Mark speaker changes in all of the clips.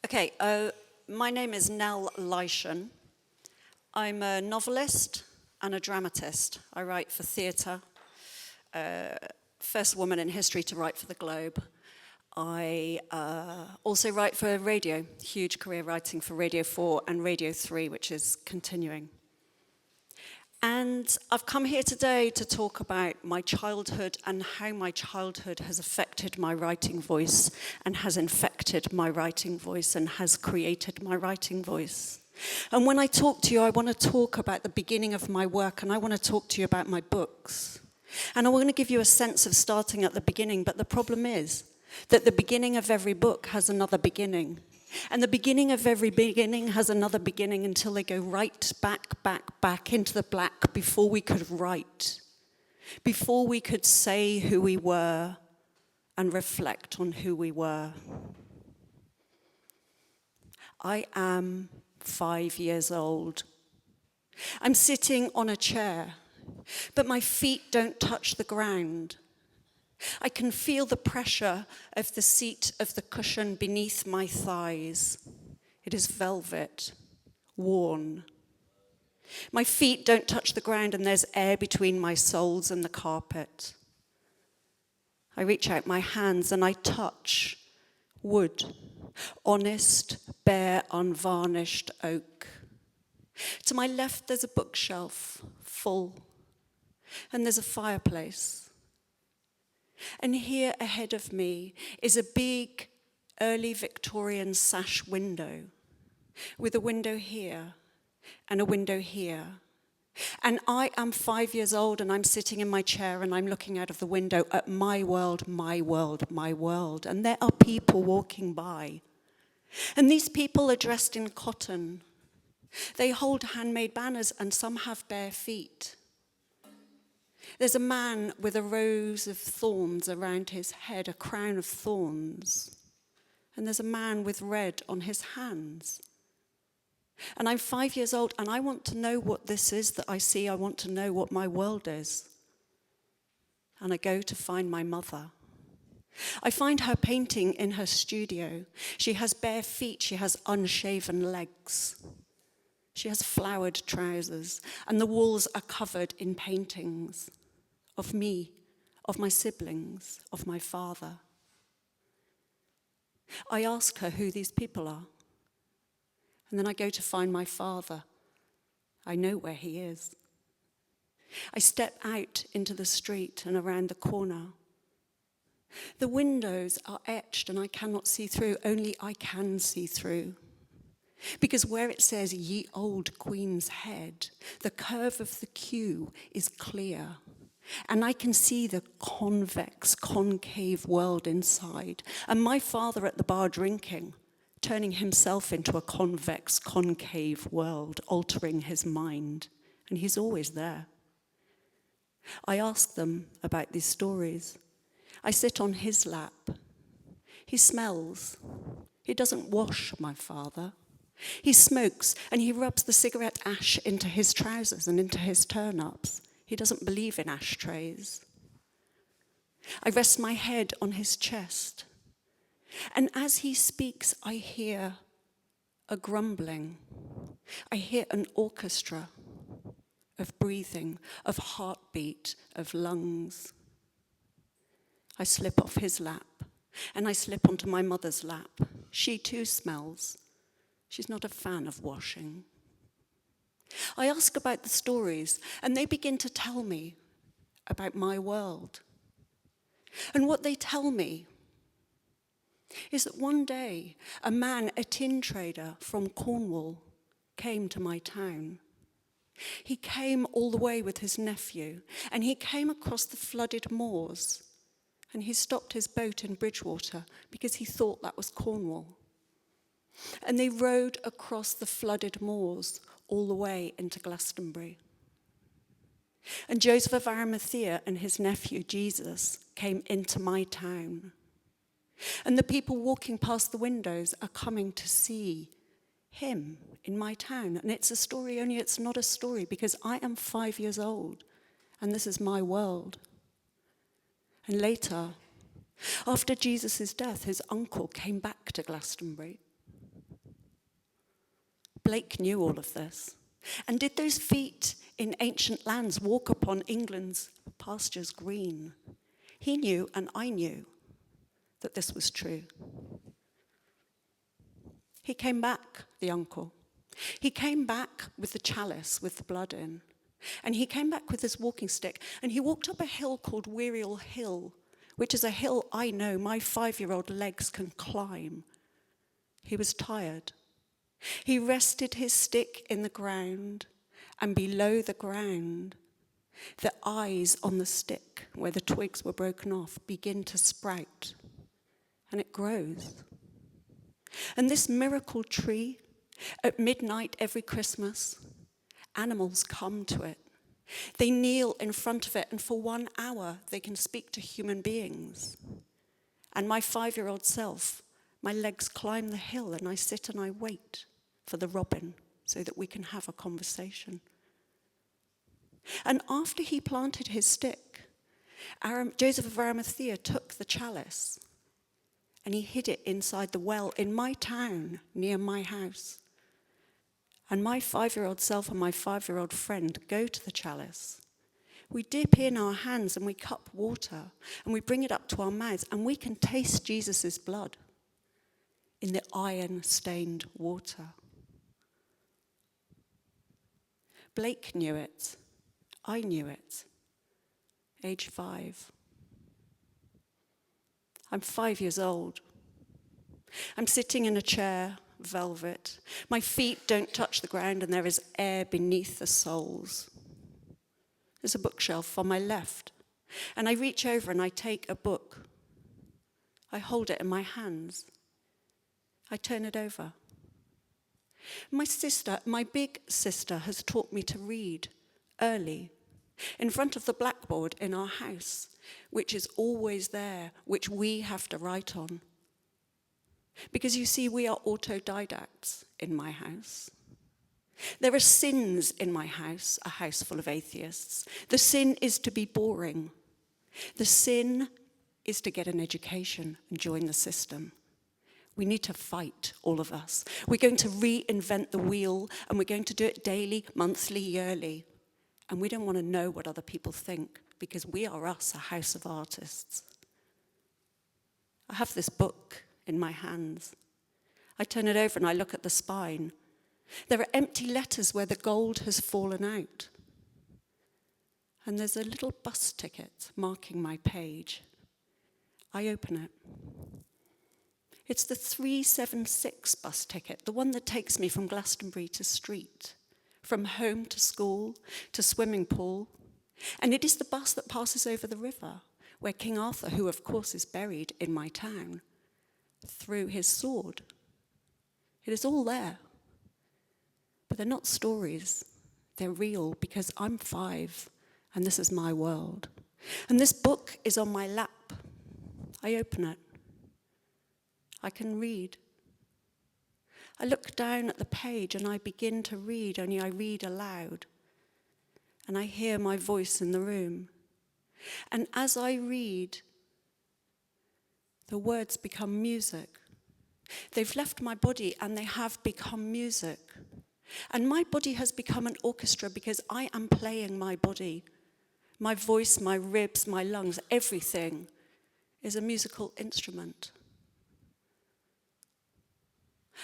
Speaker 1: Okay, my name is Nell Leyshon. I'm a novelist and a dramatist. I write for theatre, first woman in history to write for the Globe. I also write for radio, huge career writing for Radio 4 and Radio 3, which is continuing. And I've come here today to talk about my childhood and how my childhood has affected my writing voice and has infected my writing voice and has created my writing voice. And when I talk to you, I want to talk about the beginning of my work, and I want to talk to you about my books. And I want to give you a sense of starting at the beginning, but the problem is that the beginning of every book has another beginning. And the beginning of every beginning has another beginning until they go right back into the black before we could write, before we could say who we were and reflect on who we were. I am 5 years old. I'm sitting on a chair, but my feet don't touch the ground. I can feel the pressure of the seat of the cushion beneath my thighs. It is velvet, worn. My feet don't touch the ground and there's air between my soles and the carpet. I reach out my hands and I touch wood, honest, bare, unvarnished oak. To my left there's a bookshelf, full, and there's a fireplace. And here ahead of me is a big early Victorian sash window with a window here and a window here. And I am 5 years old and I'm sitting in my chair and I'm looking out of the window at my world, my world, my world. And there are people walking by. And these people are dressed in cotton. They hold handmade banners and some have bare feet. There's a man with a rose of thorns around his head, a crown of thorns. And there's a man with red on his hands. And I'm 5 years old and I want to know what this is that I see. I want to know what my world is. And I go to find my mother. I find her painting in her studio. She has bare feet, she has unshaven legs. She has flowered trousers, and the walls are covered in paintings of me, of my siblings, of my father. I ask her who these people are, and then I go to find my father. I know where he is. I step out into the street and around the corner. The windows are etched and I cannot see through, only I can see through. Because where it says, ye old queen's head, the curve of the queue is clear. And I can see the convex, concave world inside. And my father at the bar drinking, turning himself into a convex, concave world, altering his mind. And he's always there. I ask them about these stories. I sit on his lap. He smells. He doesn't wash, my father. He smokes and he rubs the cigarette ash into his trousers and into his turn-ups. He doesn't believe in ashtrays. I rest my head on his chest. And as he speaks, I hear a grumbling. I hear an orchestra of breathing, of heartbeat, of lungs. I slip off his lap and I slip onto my mother's lap. She too smells. She's not a fan of washing. I ask about the stories, and they begin to tell me about my world. And what they tell me is that one day, a man, a tin trader from Cornwall, came to my town. He came all the way with his nephew, and he came across the flooded moors, and he stopped his boat in Bridgewater because he thought that was Cornwall. And they rowed across the flooded moors all the way into Glastonbury. And Joseph of Arimathea and his nephew Jesus came into my town. And the people walking past the windows are coming to see him in my town. And it's a story, only it's not a story because I am 5 years old and this is my world. And later, after Jesus' death, his uncle came back to Glastonbury. Blake knew all of this. And did those feet in ancient lands walk upon England's pastures green? He knew, and I knew, that this was true. He came back, the uncle. He came back with the chalice with the blood in. And he came back with his walking stick, and he walked up a hill called Wearial Hill, which is a hill I know my 5-year-old legs can climb. He was tired. He rested his stick in the ground, and below the ground, the eyes on the stick, where the twigs were broken off, begin to sprout, and it grows. And this miracle tree, at midnight every Christmas, animals come to it. They kneel in front of it, and for 1 hour they can speak to human beings. And my 5-year-old self, my legs climb the hill, and I sit and I wait for the robin so that we can have a conversation. And after he planted his stick, Joseph of Arimathea took the chalice and he hid it inside the well in my town near my house. And my 5-year-old self and my 5-year-old friend go to the chalice. We dip in our hands and we cup water and we bring it up to our mouths, and we can taste Jesus' blood in the iron-stained water. Blake knew it. I knew it. Age 5. I'm 5 years old. I'm sitting in a chair, velvet. My feet don't touch the ground, and there is air beneath the soles. There's a bookshelf on my left, and I reach over and I take a book. I hold it in my hands. I turn it over. My sister, my big sister, has taught me to read early, in front of the blackboard in our house, which is always there, which we have to write on. Because you see, we are autodidacts in my house. There are sins in my house, a house full of atheists. The sin is to be boring. The sin is to get an education and join the system. We need to fight, all of us. We're going to reinvent the wheel, and we're going to do it daily, monthly, yearly. And we don't want to know what other people think, because we are us, a house of artists. I have this book in my hands. I turn it over and I look at the spine. There are empty letters where the gold has fallen out. And there's a little bus ticket marking my page. I open it. It's the 376 bus ticket, the one that takes me from Glastonbury to street, from home to school, to swimming pool. And it is the bus that passes over the river, where King Arthur, who of course is buried in my town, threw his sword. It is all there. But they're not stories. They're real, because I'm 5 and this is my world. And this book is on my lap. I open it. I can read. I look down at the page and I begin to read, only I read aloud. And I hear my voice in the room. And as I read, the words become music. They've left my body and they have become music. And my body has become an orchestra because I am playing my body. My voice, my ribs, my lungs, everything is a musical instrument.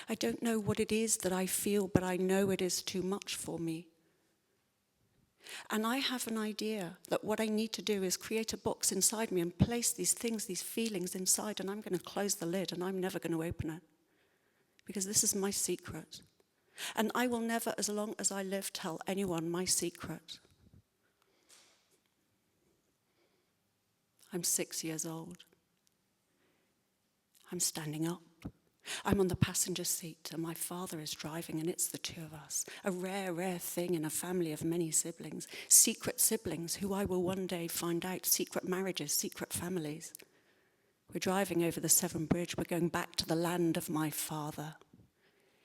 Speaker 1: I don't know what it is that I feel, but I know it is too much for me. And I have an idea that what I need to do is create a box inside me and place these things, these feelings inside, and I'm going to close the lid and I'm never going to open it. Because this is my secret. And I will never, as long as I live, tell anyone my secret. I'm 6 years old. I'm standing up. I'm on the passenger seat and my father is driving, and it's the two of us. A rare, rare thing in a family of many siblings. Secret siblings who I will one day find out. Secret marriages, secret families. We're driving over the Severn Bridge. We're going back to the land of my father.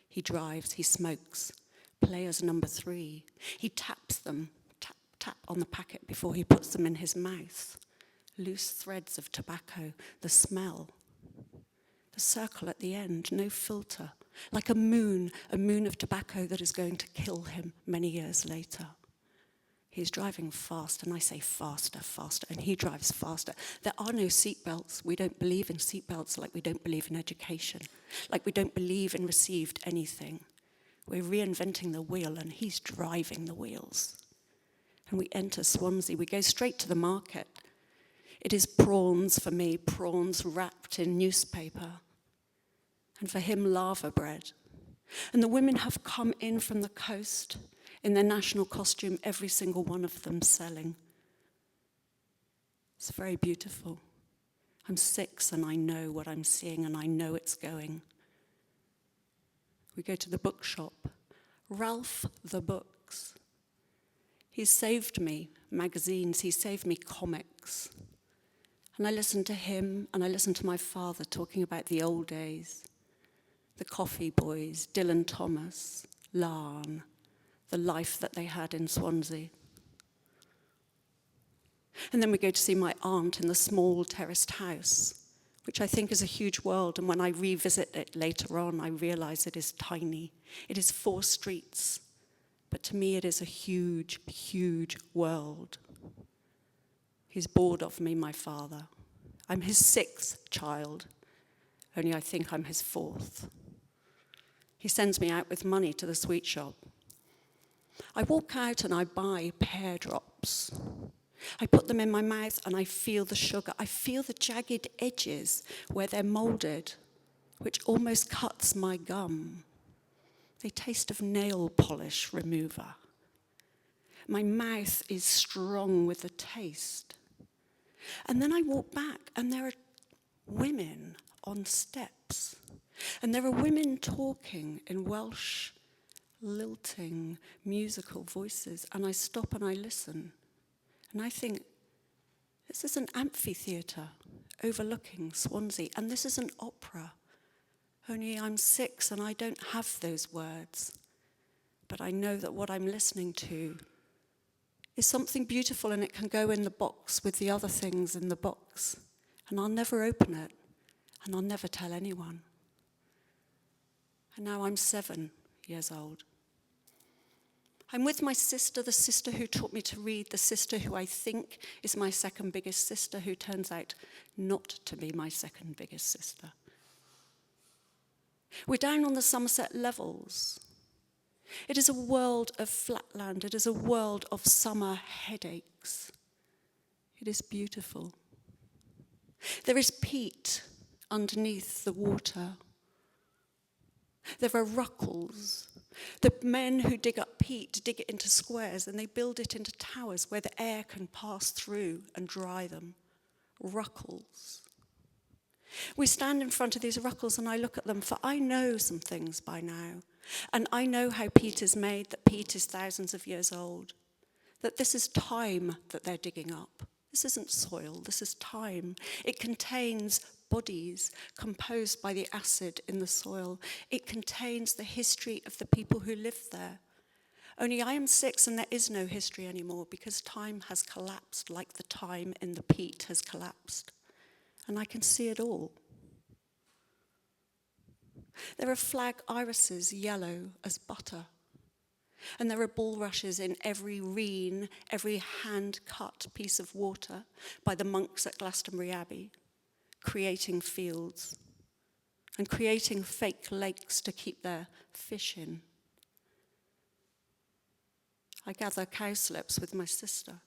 Speaker 1: He drives, he smokes. Players number 3. He taps them, tap, tap on the packet before he puts them in his mouth. Loose threads of tobacco, the smell. The circle at the end, no filter, like a moon of tobacco that is going to kill him many years later. He's driving fast, and I say faster, faster, and he drives faster. There are no seatbelts. We don't believe in seatbelts like we don't believe in education, like we don't believe in received anything. We're reinventing the wheel, and he's driving the wheels. And we enter Swansea. We go straight to the market. It is prawns for me, prawns wrapped in newspaper. And for him, lava bread. And the women have come in from the coast in their national costume, every single one of them selling. It's very beautiful. I'm 6 and I know what I'm seeing and I know it's going. We go to the bookshop. Ralph the Books. He's saved me magazines, he saved me comics. And I listen to him and I listen to my father talking about the old days. The Coffee Boys, Dylan Thomas, Larne, the life that they had in Swansea. And then we go to see my aunt in the small terraced house, which I think is a huge world, and when I revisit it later on, I realize it is tiny. It is 4 streets, but to me it is a huge, huge world. He's bored of me, my father. I'm his 6th child, only I think I'm his 4th. He sends me out with money to the sweet shop. I walk out and I buy pear drops. I put them in my mouth and I feel the sugar. I feel the jagged edges where they're molded, which almost cuts my gum. They taste of nail polish remover. My mouth is strong with the taste. And then I walk back and there are women on steps. And there are women talking in Welsh, lilting, musical voices, and I stop and I listen. And I think, this is an amphitheatre overlooking Swansea, and this is an opera. Only I'm 6 and I don't have those words. But I know that what I'm listening to is something beautiful, and it can go in the box with the other things in the box. And I'll never open it, and I'll never tell anyone. And now I'm 7 years old. I'm with my sister, the sister who taught me to read, the sister who I think is my second biggest sister, who turns out not to be my second biggest sister. We're down on the Somerset Levels. It is a world of flatland. It is a world of summer headaches. It is beautiful. There is peat underneath the water. There are ruckles. The men who dig up peat dig it into squares and they build it into towers where the air can pass through and dry them. Ruckles. We stand in front of these ruckles and I look at them, for I know some things by now. And I know how peat is made, that peat is thousands of years old. That this is time that they're digging up. This isn't soil, this is time. It contains bodies composed by the acid in the soil. It contains the history of the people who lived there. Only I am 6 and there is no history anymore because time has collapsed like the time in the peat has collapsed. And I can see it all. There are flag irises, yellow as butter. And there are bulrushes in every reen, every hand-cut piece of water by the monks at Glastonbury Abbey, creating fields and creating fake lakes to keep their fish in. I gather cowslips with my sister.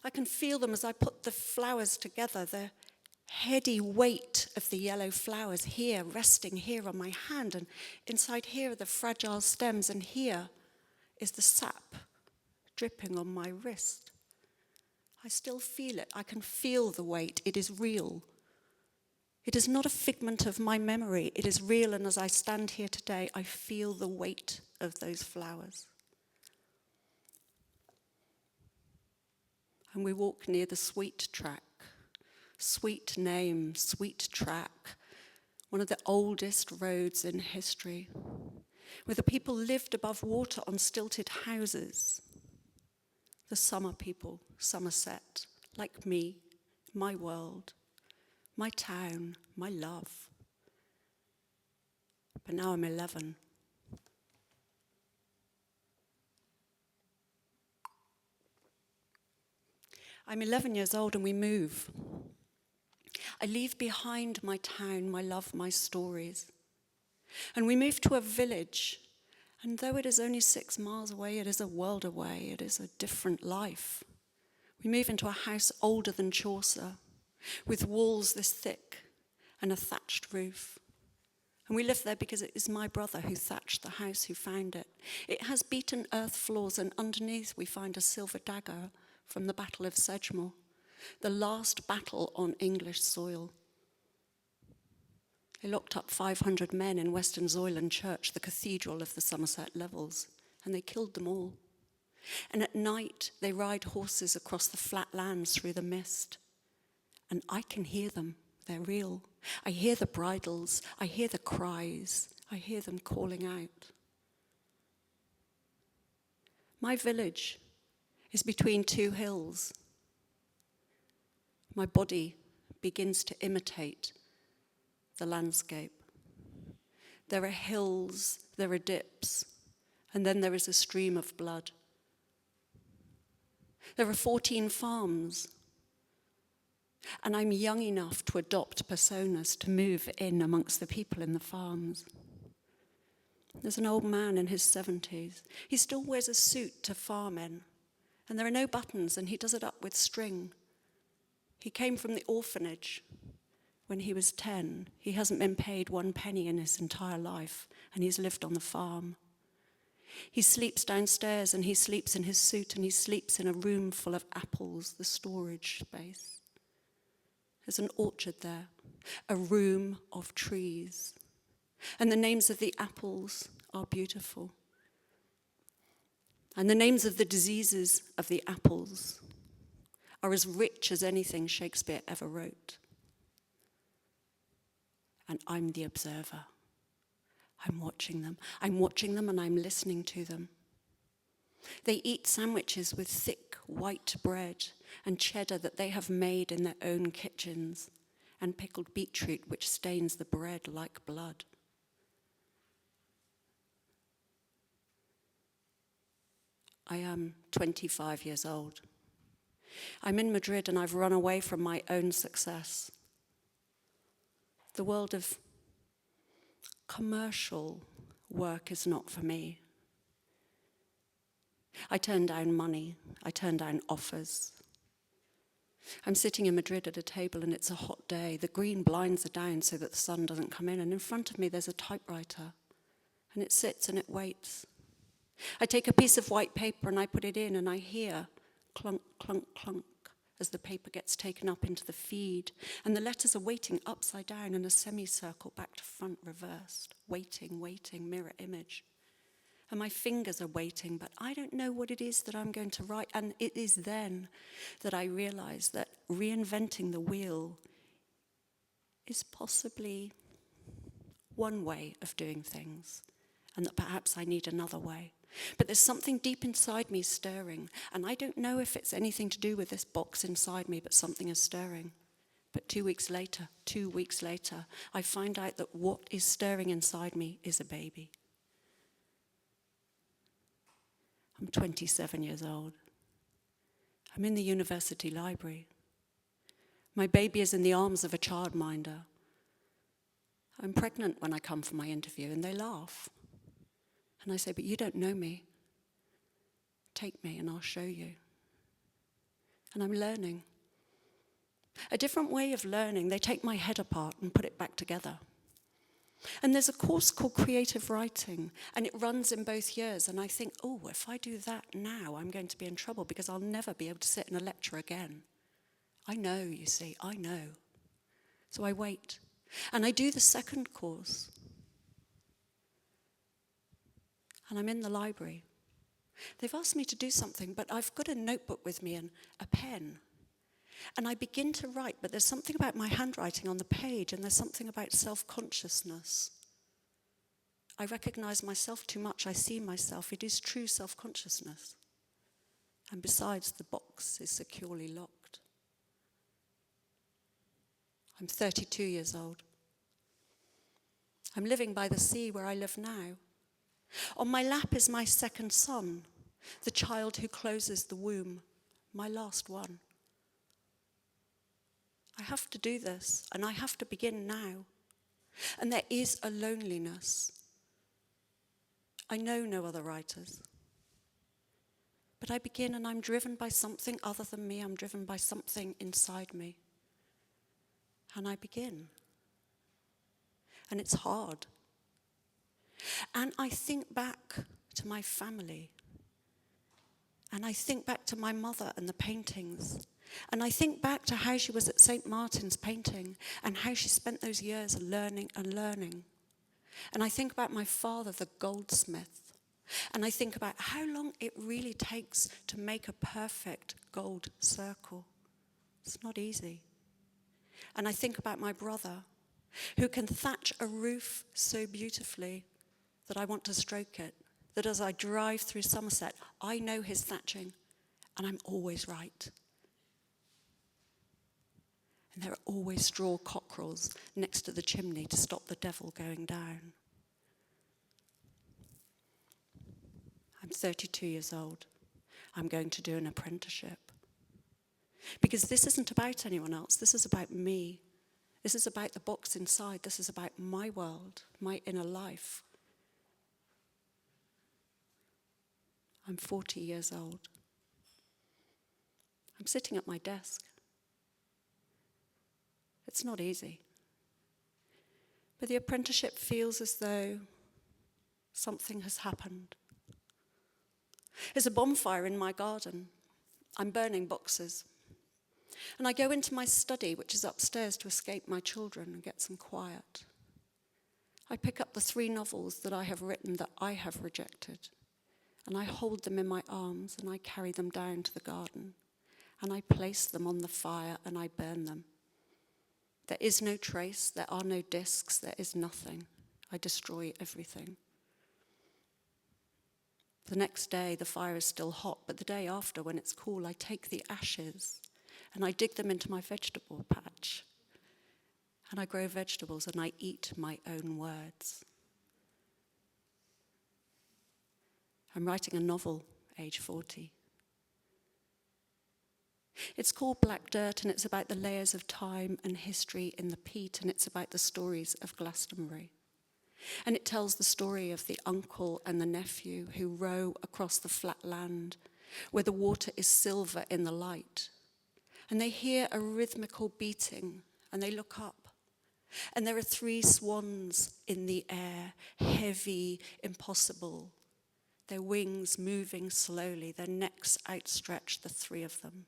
Speaker 1: I can feel them as I put the flowers together, the heady weight of the yellow flowers here, resting here on my hand, and inside here are the fragile stems, and here is the sap dripping on my wrist. I still feel it. I can feel the weight. It is real. It is not a figment of my memory. It is real, and as I stand here today, I feel the weight of those flowers. And we walk near the Sweet Track. Sweet name, Sweet Track, one of the oldest roads in history, where the people lived above water on stilted houses. The summer people, Somerset, like me, my world, my town, my love. but now I'm 11. I'm 11 years old and we move. I leave behind my town, my love, my stories. And we move to a village. And though it is only 6 miles away, it is a world away. It is a different life. We move into a house older than Chaucer, with walls this thick and a thatched roof. And we live there because it is my brother who thatched the house, who found it. It has beaten earth floors, and underneath we find a silver dagger from the Battle of Sedgemoor, the last battle on English soil. They locked up 500 men in Weston Zoyland Church, the cathedral of the Somerset Levels, and they killed them all. And at night, they ride horses across the flat lands through the mist. And I can hear them. They're real. I hear the bridles. I hear the cries. I hear them calling out. My village is between two hills. My body begins to imitate the landscape. There are hills, there are dips, and then there is a stream of blood. There are 14 farms, and I'm young enough to adopt personas, to move in amongst the people in the farms. There's an old man in his 70s. He still wears a suit to farm in, and there are no buttons, and he does it up with string. He came from the orphanage when he was 10. He hasn't been paid 1 penny in his entire life, and he's lived on the farm. He sleeps downstairs, and he sleeps in his suit, and he sleeps in a room full of apples, the storage space. There's an orchard there, a room of trees. And the names of the apples are beautiful. And the names of the diseases of the apples are as rich as anything Shakespeare ever wrote. And I'm the observer. I'm watching them. I'm watching them and I'm listening to them. They eat sandwiches with thick white bread and cheddar that they have made in their own kitchens, and pickled beetroot which stains the bread like blood. I am 25 years old. I'm in Madrid and I've run away from my own success. The world of commercial work is not for me. I turn down money. I turn down offers. I'm sitting in Madrid at a table and it's a hot day. The green blinds are down so that the sun doesn't come in, and in front of me there's a typewriter, and it sits and it waits. I take a piece of white paper and I put it in, and I hear clunk, clunk, clunk as the paper gets taken up into the feed, and the letters are waiting upside down in a semicircle, back to front, reversed, waiting, waiting, mirror image. And my fingers are waiting, but I don't know what it is that I'm going to write. And it is then that I realize that reinventing the wheel is possibly one way of doing things, and that perhaps I need another way. But there's something deep inside me stirring, and I don't know if it's anything to do with this box inside me, but something is stirring. But 2 weeks later, I find out that what is stirring inside me is a baby. I'm 27 years old. I'm in the university library. My baby is in the arms of a childminder. I'm pregnant when I come for my interview, and they laugh. And I say, but you don't know me. Take me and I'll show you. And I'm learning. A different way of learning. They take my head apart and put it back together. And there's a course called creative writing, and it runs in both years. And I think, oh, if I do that now, I'm going to be in trouble because I'll never be able to sit in a lecture again. I know, you see, I know. So I wait. And I do the second course. And I'm in the library. They've asked me to do something, but I've got a notebook with me and a pen. And I begin to write, but there's something about my handwriting on the page, and there's something about self-consciousness. I recognize myself too much. I see myself. It is true self-consciousness. And besides, the box is securely locked. I'm 32 years old. I'm living by the sea where I live now. On my lap is my second son, the child who closes the womb, my last one. I have to do this, and I have to begin now. And there is a loneliness. I know no other writers. But I begin, and I'm driven by something other than me. I'm driven by something inside me. And I begin. And it's hard. And I think back to my family. And I think back to my mother and the paintings. And I think back to how she was at St. Martin's painting and how she spent those years learning and learning. And I think about my father, the goldsmith. And I think about how long it really takes to make a perfect gold circle. It's not easy. And I think about my brother, who can thatch a roof so beautifully that I want to stroke it. That as I drive through Somerset, I know his thatching, and I'm always right. And there are always straw cockerels next to the chimney to stop the devil going down. I'm 32 years old. I'm going to do an apprenticeship. Because this isn't about anyone else. This is about me. This is about the box inside. This is about my world, my inner life. I'm 40 years old. I'm sitting at my desk. It's not easy. But the apprenticeship feels as though something has happened. There's a bonfire in my garden. I'm burning boxes. And I go into my study, which is upstairs, to escape my children and get some quiet. I pick up the 3 novels that I have written that I have rejected. And I hold them in my arms and I carry them down to the garden. And I place them on the fire and I burn them. There is no trace, there are no discs, there is nothing. I destroy everything. The next day, the fire is still hot, but the day after, when it's cool, I take the ashes and I dig them into my vegetable patch. And I grow vegetables and I eat my own words. I'm writing a novel, age 40. It's called Black Dirt, and it's about the layers of time and history in the peat, and it's about the stories of Glastonbury. And it tells the story of the uncle and the nephew who row across the flat land where the water is silver in the light. And they hear a rhythmical beating, and they look up. And there are 3 swans in the air, heavy, impossible. Their wings moving slowly, their necks outstretched, the 3 of them.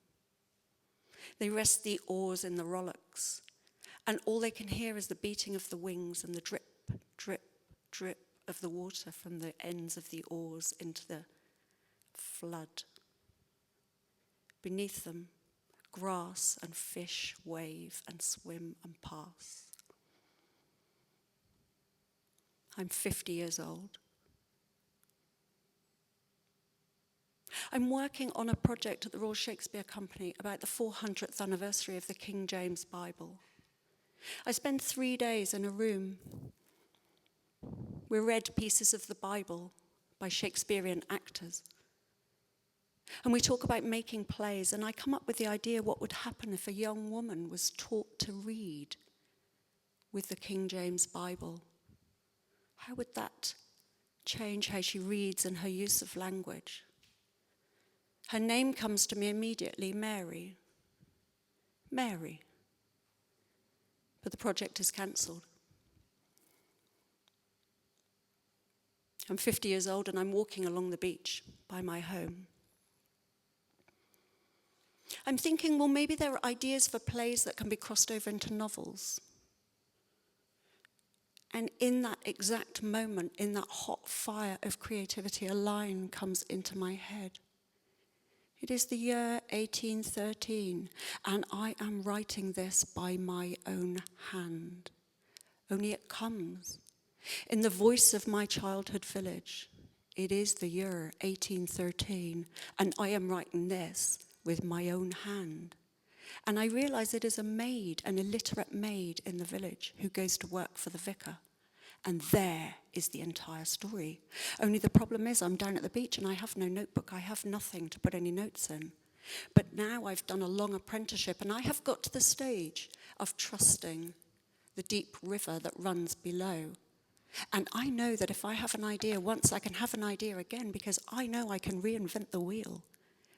Speaker 1: They rest the oars in the rowlocks, and all they can hear is the beating of the wings and the drip, drip, drip of the water from the ends of the oars into the flood. Beneath them, grass and fish wave and swim and pass. I'm 50 years old. I'm working on a project at the Royal Shakespeare Company about the 400th anniversary of the King James Bible. I spend 3 days in a room. We read pieces of the Bible by Shakespearean actors. And we talk about making plays, and I come up with the idea what would happen if a young woman was taught to read with the King James Bible. How would that change how she reads and her use of language? Her name comes to me immediately, Mary. Mary. But the project is cancelled. I'm 50 years old and I'm walking along the beach by my home. I'm thinking, well, maybe there are ideas for plays that can be crossed over into novels. And in that exact moment, in that hot fire of creativity, a line comes into my head. It is the year 1813, and I am writing this by my own hand. Only it comes in the voice of my childhood village. It is the year 1813, and I am writing this with my own hand. And I realize it is a maid, an illiterate maid in the village who goes to work for the vicar. And there is the entire story. Only the problem is I'm down at the beach and I have no notebook. I have nothing to put any notes in. But now I've done a long apprenticeship and I have got to the stage of trusting the deep river that runs below. And I know that if I have an idea once, I can have an idea again because I know I can reinvent the wheel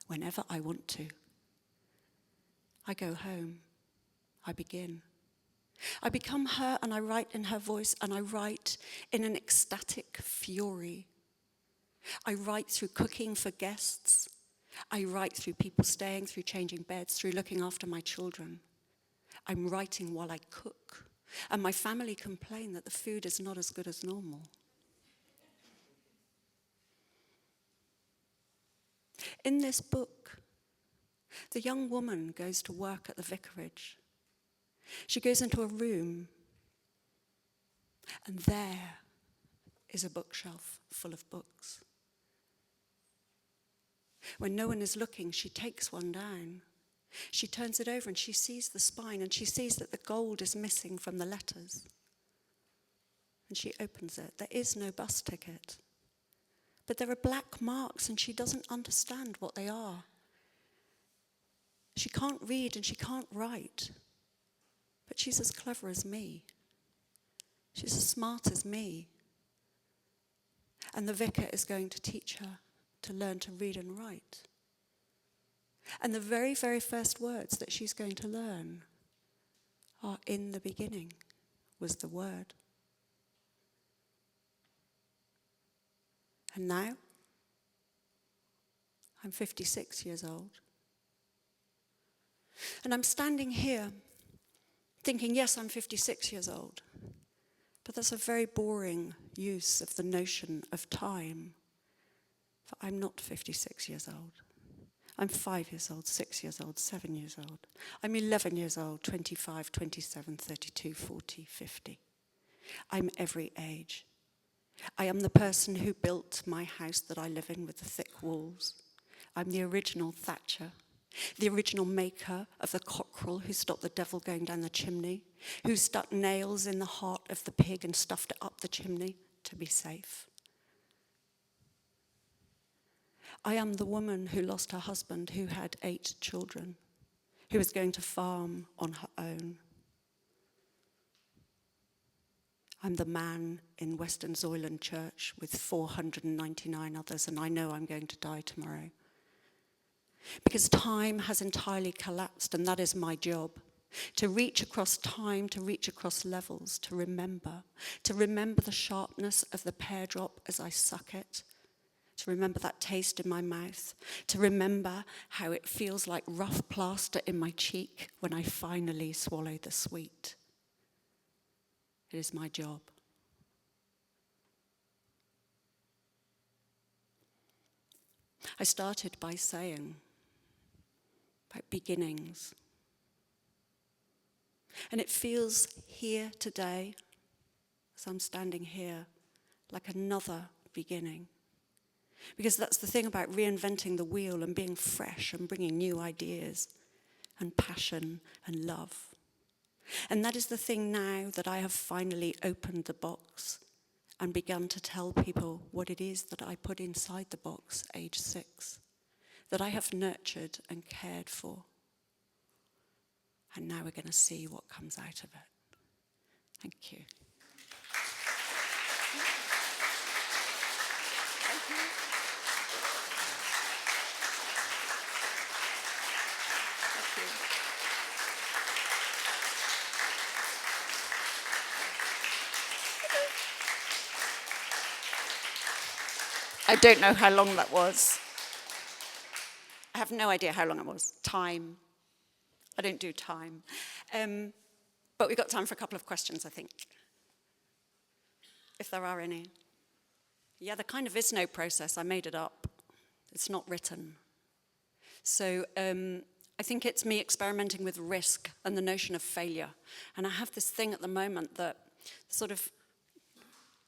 Speaker 1: whenever I want to. I go home. I begin. I become her and I write in her voice and I write in an ecstatic fury. I write through cooking for guests. I write through people staying, through changing beds, through looking after my children. I'm writing while I cook. And my family complain that the food is not as good as normal. In this book, the young woman goes to work at the vicarage. She goes into a room, and there is a bookshelf full of books. When no one is looking, she takes one down. She turns it over and she sees the spine and she sees that the gold is missing from the letters. And she opens it. There is no bus ticket. But there are black marks and she doesn't understand what they are. She can't read and she can't write. But she's as clever as me. She's as smart as me. And the vicar is going to teach her to learn to read and write. And the very, very first words that she's going to learn are "in the beginning was the Word." And now, I'm 56 years old. And I'm standing here thinking, yes, I'm 56 years old. But that's a very boring use of the notion of time. For I'm not 56 years old. I'm 5 years old, 6 years old, 7 years old. I'm 11 years old, 25, 27, 32, 40, 50. I'm every age. I am the person who built my house that I live in with the thick walls. I'm the original Thatcher, the original maker of the cockerel who stopped the devil going down the chimney, who stuck nails in the heart of the pig and stuffed it up the chimney to be safe. I am the woman who lost her husband, who had 8 children, who was going to farm on her own. I'm the man in Western Zoyland Church with 499 others, and I know I'm going to die tomorrow. Because time has entirely collapsed, and that is my job. To reach across time, to reach across levels, to remember the sharpness of the pear drop as I suck it, to remember that taste in my mouth, to remember how it feels like rough plaster in my cheek when I finally swallow the sweet. It is my job. I started by saying about beginnings. And it feels here today, as I'm standing here, like another beginning. Because that's the thing about reinventing the wheel and being fresh and bringing new ideas and passion and love. And that is the thing now that I have finally opened the box and begun to tell people what it is that I put inside the box, age 6, that I have nurtured and cared for. And now we're going to see what comes out of it. Thank you. Thank you. I don't know how long that was. I have no idea how long it was. Time. I don't do time. But we've got time for a couple of questions, I think. If there are any. Yeah, there kind of is no process. I made it up. It's not written. So I think it's me experimenting with risk and the notion of failure. And I have this thing at the moment that sort of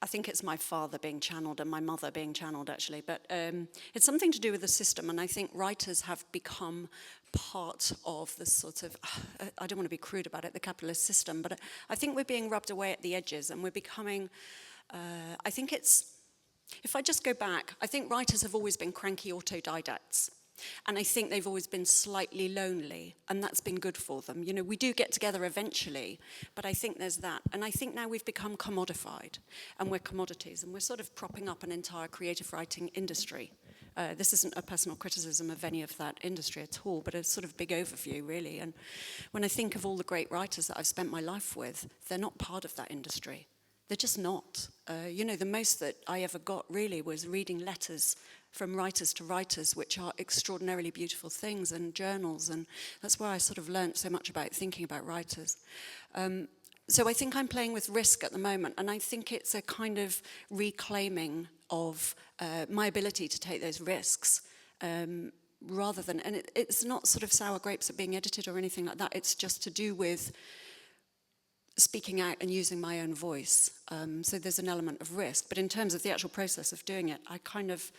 Speaker 1: I think it's my father being channeled and my mother being channeled, actually. But it's something to do with the system. And I think writers have become part of the sort of, I don't want to be crude about it, the capitalist system. But I think we're being rubbed away at the edges and we're becoming, I think it's, if I just go back, I think writers have always been cranky autodidacts. And I think they've always been slightly lonely, and that's been good for them. You know, we do get together eventually, but I think there's that. And I think now we've become commodified, and we're commodities, and we're sort of propping up an entire creative writing industry. This isn't a personal criticism of any of that industry at all, but a sort of big overview, really. And when I think of all the great writers that I've spent my life with, they're not part of that industry. They're just not. You know, the most that I ever got, really, was reading letters from writers to writers, which are extraordinarily beautiful things, and journals, and that's why I sort of learnt so much about thinking about writers. So I think I'm playing with risk at the moment, and I think it's a kind of reclaiming of my ability to take those risks, rather than, and it's not sort of sour grapes at being edited or anything like that, it's just to do with speaking out and using my own voice. So there's an element of risk, but in terms of the actual process of doing it, I kind of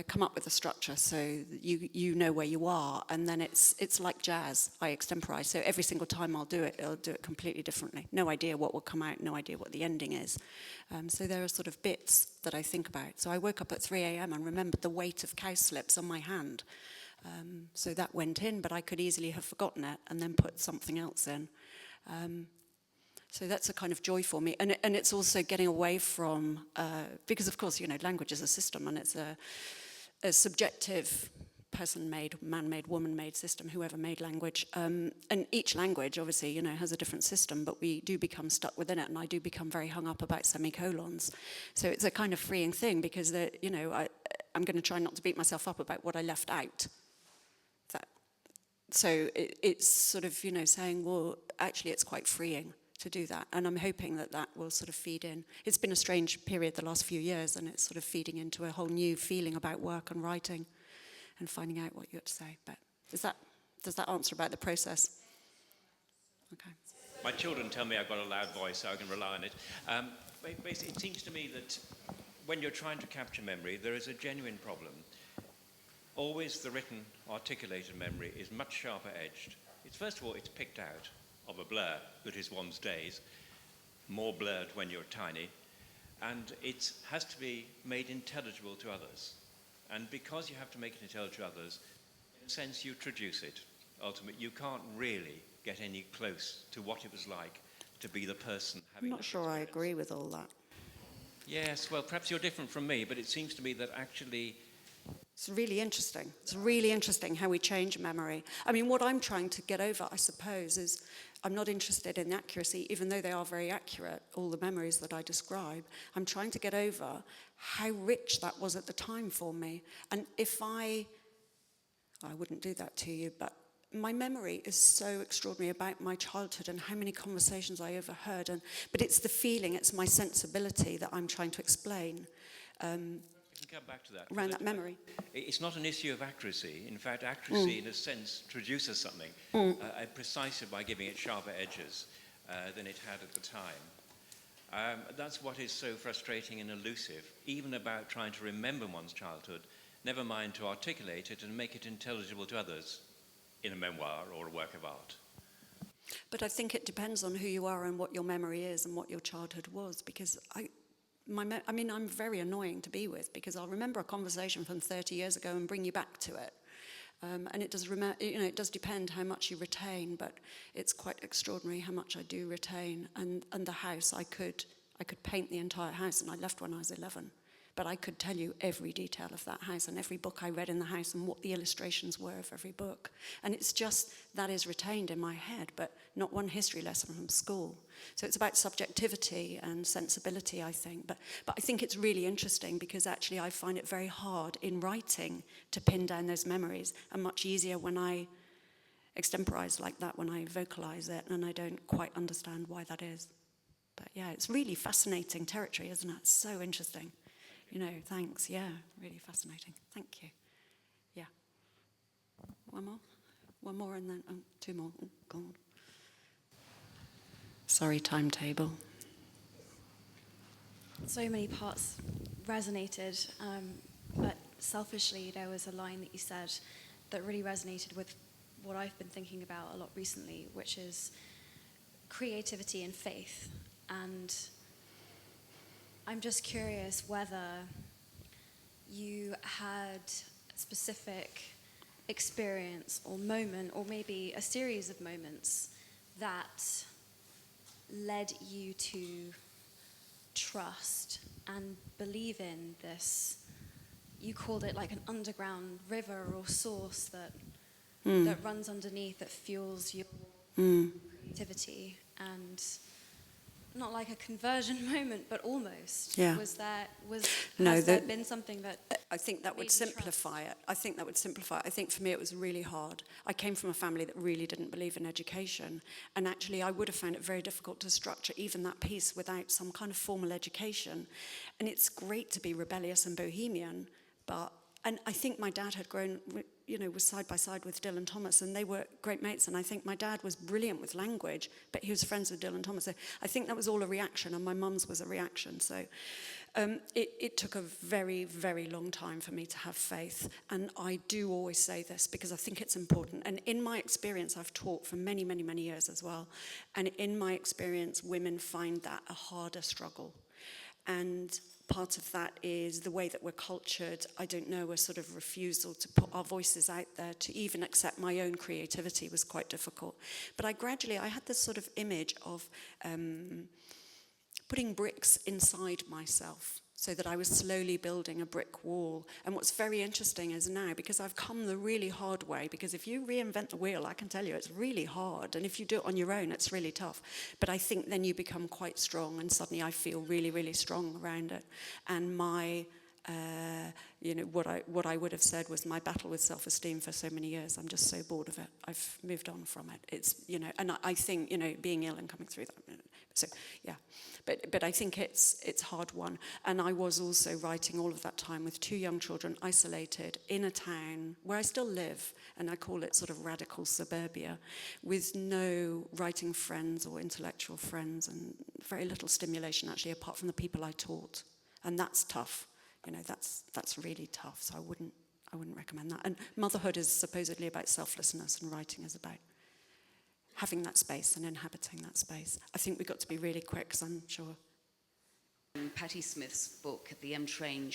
Speaker 1: come up with a structure so you know where you are, and then it's like jazz. I extemporize, so every single time I'll do it completely differently. No idea what will come out, no idea what the ending is. So there are sort of bits that I think about. So I woke up at 3 a.m. and remembered the weight of cowslips on my hand. So that went in, but I could easily have forgotten it and then put something else in. So that's a kind of joy for me. And it's also getting away from, because of course, you know, language is a system, and it's a subjective person-made, man-made, woman-made system, whoever made language. And each language, obviously, you know, has a different system, but we do become stuck within it, and I do become very hung up about semicolons. So it's a kind of freeing thing, because, you know, I'm going to try not to beat myself up about what I left out. So it's sort of, you know, saying, well, actually it's quite freeing to do that, and I'm hoping that that will sort of feed in. It's been a strange period the last few years, and it's sort of feeding into a whole new feeling about work and writing and finding out what you have to say. But does that answer about the process? Okay.
Speaker 2: My children tell me I've got a loud voice, so I can rely on it. Basically, it seems to me that when you're trying to capture memory, there is a genuine problem. Always the written, articulated memory is much sharper edged. It's, first of all, it's picked out of a blur that is one's days, more blurred when you're tiny, and it has to be made intelligible to others. And because you have to make it intelligible to others, in a sense you traduce it. Ultimately, you can't really get any close to what it was like to be the person having
Speaker 1: I'm not sure I agree with all that.
Speaker 2: Yes, well, perhaps you're different from me, but it seems to me that actually
Speaker 1: it's really interesting. It's really interesting how we change memory. I mean, what I'm trying to get over, I suppose, is I'm not interested in accuracy, even though they are very accurate, all the memories that I describe. I'm trying to get over how rich that was at the time for me. And if I wouldn't do that to you, but my memory is so extraordinary about my childhood and how many conversations I overheard. But it's the feeling, it's my sensibility that I'm trying to explain.
Speaker 2: Come back to that.
Speaker 1: Around that memory.
Speaker 2: It's not an issue of accuracy. In fact, accuracy, in a sense, traduces something precisely by giving it sharper edges than it had at the time. That's what is so frustrating and elusive, even about trying to remember one's childhood, never mind to articulate it and make it intelligible to others in a memoir or a work of art.
Speaker 1: But I think it depends on who you are and what your memory is and what your childhood was, because I'm very annoying to be with, because I'll remember a conversation from 30 years ago and bring you back to it. And it does, it does depend how much you retain, but it's quite extraordinary how much I do retain. And the house, I could paint the entire house, and I left when I was 11. But I could tell you every detail of that house and every book I read in the house and what the illustrations were of every book. And it's just, that is retained in my head, but not one history lesson from school. So it's about subjectivity and sensibility, I think. But I think it's really interesting, because actually I find it very hard in writing to pin down those memories, and much easier when I extemporize like that, when I vocalize it, and I don't quite understand why that is. But yeah, it's really fascinating territory, isn't it? It's so interesting. You know, thanks. Yeah, really fascinating. Thank you. Yeah. One more and then two more. Oh, God. Sorry, timetable.
Speaker 3: so many parts resonated, but selfishly, there was a line that you said that really resonated with what I've been thinking about a lot recently, which is creativity and faith. And I'm just curious whether you had a specific experience or moment, or maybe a series of moments that led you to trust and believe in this. You called it like an underground river or source that runs underneath, that fuels your creativity, and not like a conversion moment, but almost.
Speaker 1: Yeah.
Speaker 3: Has
Speaker 1: No,
Speaker 3: there been something that
Speaker 1: I think that would simplify it. I think that would simplify it. I think for me it was really hard. I came from a family that really didn't believe in education. And actually I would have found it very difficult to structure even that piece without some kind of formal education. And it's great to be rebellious and bohemian, and I think my dad had grown, was side by side with Dylan Thomas, and they were great mates. And I think my dad was brilliant with language, but he was friends with Dylan Thomas. So I think that was all a reaction, and my mum's was a reaction. So it took a very, very long time for me to have faith. And I do always say this because I think it's important. And in my experience, I've taught for many, many, many years as well. And in my experience, women find that a harder struggle. And part of that is the way that we're cultured. I don't know, a sort of refusal to put our voices out there, to even accept my own creativity was quite difficult. But I had this sort of image of putting bricks inside myself, so that I was slowly building a brick wall. And what's very interesting is now, because I've come the really hard way, because if you reinvent the wheel, I can tell you it's really hard. And if you do it on your own, it's really tough. But I think then you become quite strong, and suddenly I feel really, really strong around it. And my, what I would have said was my battle with self-esteem for so many years, I'm just so bored of it. I've moved on from it. It's, and I think, being ill and coming through that. So, yeah. But I think it's hard won. And I was also writing all of that time with 2 young children, isolated in a town where I still live, and I call it sort of radical suburbia, with no writing friends or intellectual friends, and very little stimulation actually, apart from the people I taught. And that's tough. That's really tough. So I wouldn't recommend that. And motherhood is supposedly about selflessness, and writing is about having that space and inhabiting that space. I think we've got to be really quick, because I'm sure.
Speaker 4: In Patti Smith's book, The M Train,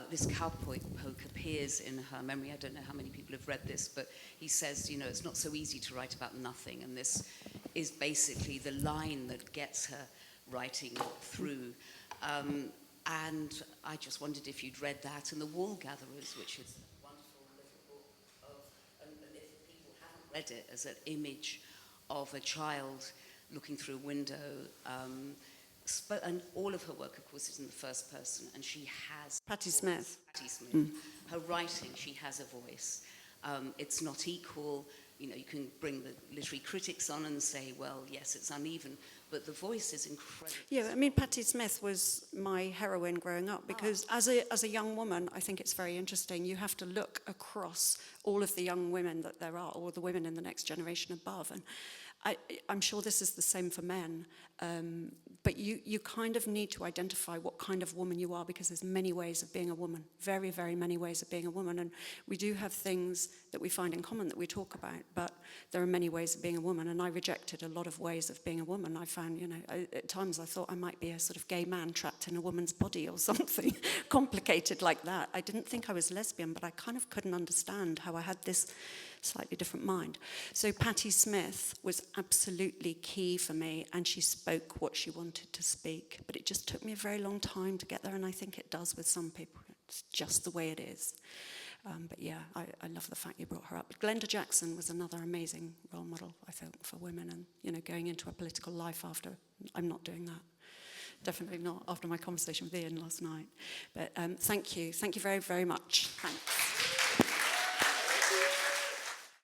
Speaker 4: this cowpoke appears in her memory. I don't know how many people have read this, but he says, it's not so easy to write about nothing, and this is basically the line that gets her writing through. And I just wondered if you'd read that, and The Wall Gatherers, which is a wonderful little book and if people haven't read it, as an image of a child looking through a window. And all of her work, of course, is in the first person, and she has...
Speaker 1: Patti Smith.
Speaker 4: Patti Smith. Her writing, she has a voice. It's not equal. You can bring the literary critics on and say, well, yes, it's uneven, but the voice is incredible.
Speaker 1: Yeah, I mean, Patti Smith was my heroine growing up, because as a young woman, I think it's very interesting. You have to look across all of the young women that there are, or the women in the next generation above. And I'm sure this is the same for men, but you kind of need to identify what kind of woman you are, because there's many ways of being a woman, very, very many ways of being a woman. And we do have things that we find in common that we talk about, but there are many ways of being a woman. And I rejected a lot of ways of being a woman. I found, at times I thought I might be a sort of gay man trapped in a woman's body or something complicated like that. I didn't think I was lesbian, but I kind of couldn't understand how I had this slightly different mind. So Patti Smith was absolutely key for me, and she spoke what she wanted to speak. But it just took me a very long time to get there, and I think it does with some people. It's just the way it is. But yeah, I love the fact you brought her up. But Glenda Jackson was another amazing role model, I think, for women, and going into a political life after. I'm not doing that. Definitely not after my conversation with Ian last night. But thank you very, very much. Thanks.